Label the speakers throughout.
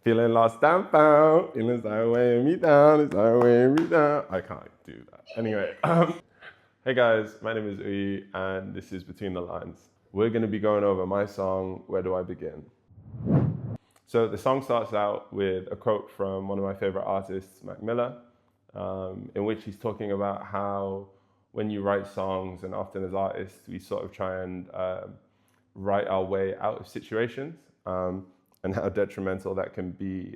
Speaker 1: Feeling lost and found, feeling like weighing me down, it's like weighing me down. I can't do that. Anyway, hey guys, my name is Uyi, and this is Between the Lines. We're going to be going over my song, Where Do I Begin? So the song starts out with a quote from one of my favorite artists, Mac Miller, in which he's talking about how when you write songs, and often as artists, we sort of try and write our way out of situations, and how detrimental that can be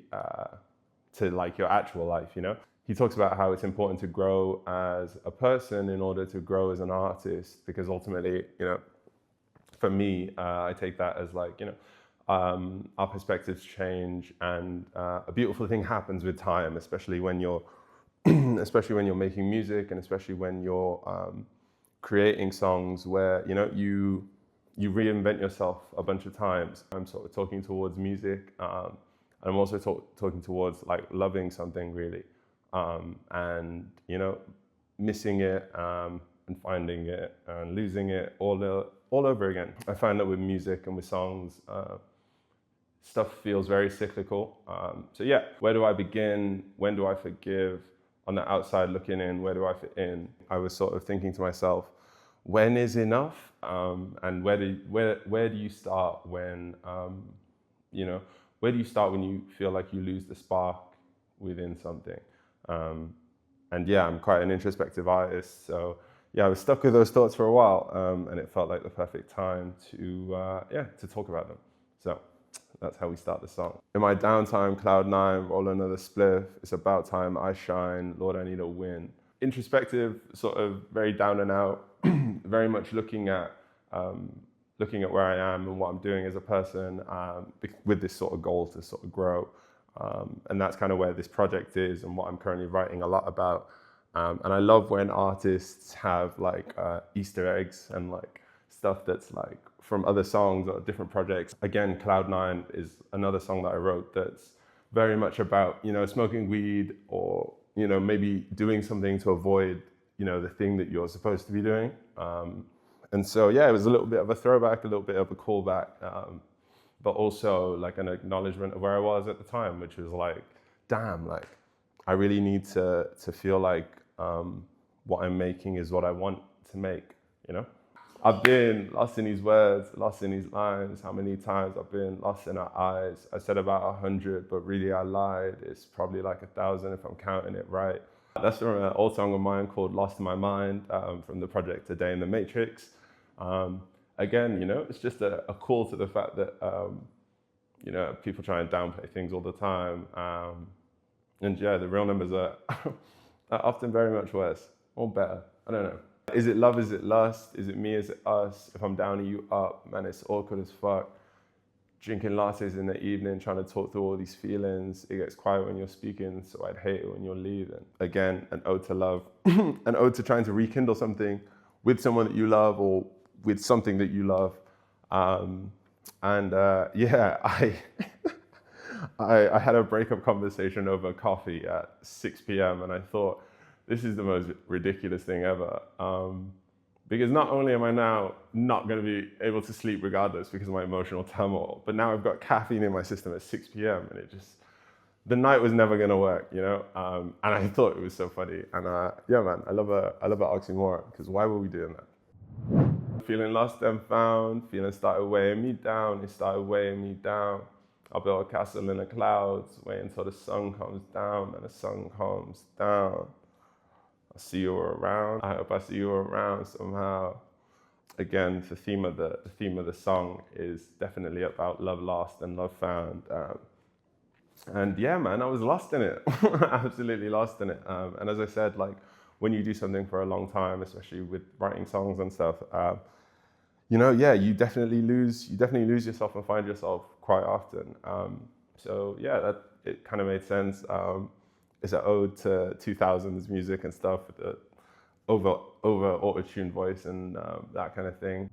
Speaker 1: to like your actual life, you know? He talks about how it's important to grow as a person in order to grow as an artist, because ultimately, you know, for me, I take that as like, you know, our perspectives change, and a beautiful thing happens with time, especially when you're especially when you're making music, and especially when you're creating songs where, you know, you reinvent yourself a bunch of times. I'm sort of talking towards music, and I'm also talking towards like loving something really, and you know, missing it, and finding it and losing it all over again. I find that with music and with songs, stuff feels very cyclical. So yeah, where do I begin? When do I forgive? On the outside looking in, where do I fit in? I was sort of thinking to myself, when is enough? And where do you start when, you know, where do you start when you feel like you lose the spark within something? And yeah, I'm quite an introspective artist, so yeah, I was stuck with those thoughts for a while, and it felt like the perfect time to talk about them. So that's how we start the song. In my downtime, cloud nine, roll another spliff. It's about time I shine. Lord, I need a win. Introspective, sort of very down and out, very much looking at where I am and what I'm doing as a person, with this sort of goal to sort of grow. And that's kind of where this project is and what I'm currently writing a lot about. And I love when artists have like Easter eggs and like stuff that's like from other songs or different projects. Again, Cloud Nine is another song that I wrote that's very much about, you know, smoking weed, or, you know, maybe doing something to avoid, you know, the thing that you're supposed to be doing. And so, yeah, it was a little bit of a throwback, a little bit of a callback, but also like an acknowledgement of where I was at the time, which was like, damn, like I really need to feel like what I'm making is what I want to make, you know? I've been lost in these words, lost in these lines. How many times I've been lost in her eyes? I said about 100, but really I lied. It's probably like 1,000 if I'm counting it right. That's from an old song of mine called Lost in My Mind, from the project A Day in the Matrix. Again, you know, it's just a call to the fact that, you know, people try and downplay things all the time. And yeah, the real numbers are, are often very much worse or better. I don't know. Is it love? Is it lust? Is it me? Is it us? If I'm down, are you up? Man, it's awkward as fuck. Drinking lattes in the evening, trying to talk through all these feelings. It gets quiet when you're speaking, so I'd hate it when you're leaving. Again, an ode to love, an ode to trying to rekindle something with someone that you love or with something that you love. Yeah, I had a breakup conversation over coffee at 6 p.m. and I thought, this is the most ridiculous thing ever. Because not only am I now not going to be able to sleep regardless because of my emotional turmoil, but now I've got caffeine in my system at 6 p.m. and the night was never going to work, you know? And I thought it was so funny. And yeah, man, I love an oxymoron, because why were we doing that? Feeling lost and found, feeling started weighing me down, it started weighing me down. I'll build a castle in the clouds, wait until the sun comes down, and the sun comes down. I'll see you around. I hope I see you around somehow. Again, the theme of the song is definitely about love lost and love found. And yeah, man, I was lost in it. Absolutely lost in it. And as I said, like when you do something for a long time, especially with writing songs and stuff, you know, yeah, you definitely lose yourself and find yourself quite often. So yeah, it kind of made sense. It's an ode to 2000s music and stuff, the over auto-tuned voice and that kind of thing.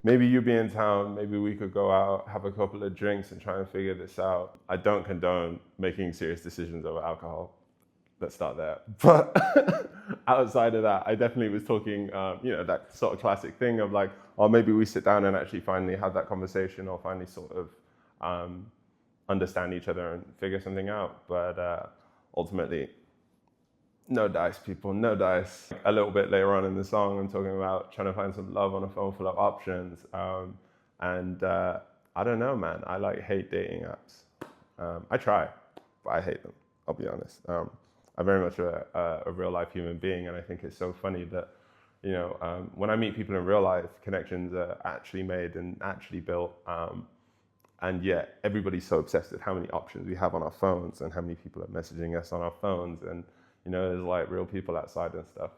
Speaker 1: Maybe you be in town, maybe we could go out, have a couple of drinks and try and figure this out. I don't condone making serious decisions over alcohol. Let's start there. But outside of that, I definitely was talking, you know, that sort of classic thing of like, oh, maybe we sit down and actually finally have that conversation, or finally sort of understand each other and figure something out. But ultimately, no dice, people, no dice. A little bit later on in the song, I'm talking about trying to find some love on a phone full of options. And I don't know, man. I like hate dating apps. I try, but I hate them. I'll be honest. I'm very much a real life human being, and I think it's so funny that, when I meet people in real life, connections are actually made and actually built. And yet everybody's so obsessed with how many options we have on our phones and how many people are messaging us on our phones. And, there's like real people outside and stuff.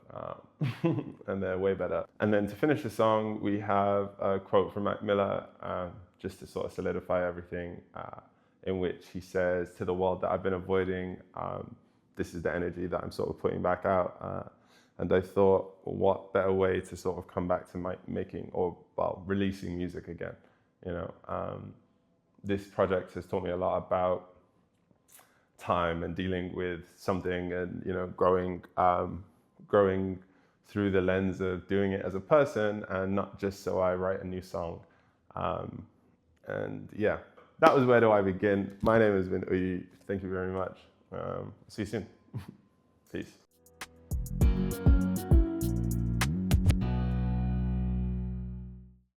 Speaker 1: And they're way better. And then to finish the song, we have a quote from Mac Miller, just to sort of solidify everything, in which he says, "To the world that I've been avoiding, this is the energy that I'm sort of putting back out." And I thought, what better way to sort of come back to making releasing music again, This project has taught me a lot about time and dealing with something, and growing through the lens of doing it as a person and not just so I write a new song. And yeah, that was Where Do I Begin. My name has been Uyi. Thank you very much. See you soon. Peace.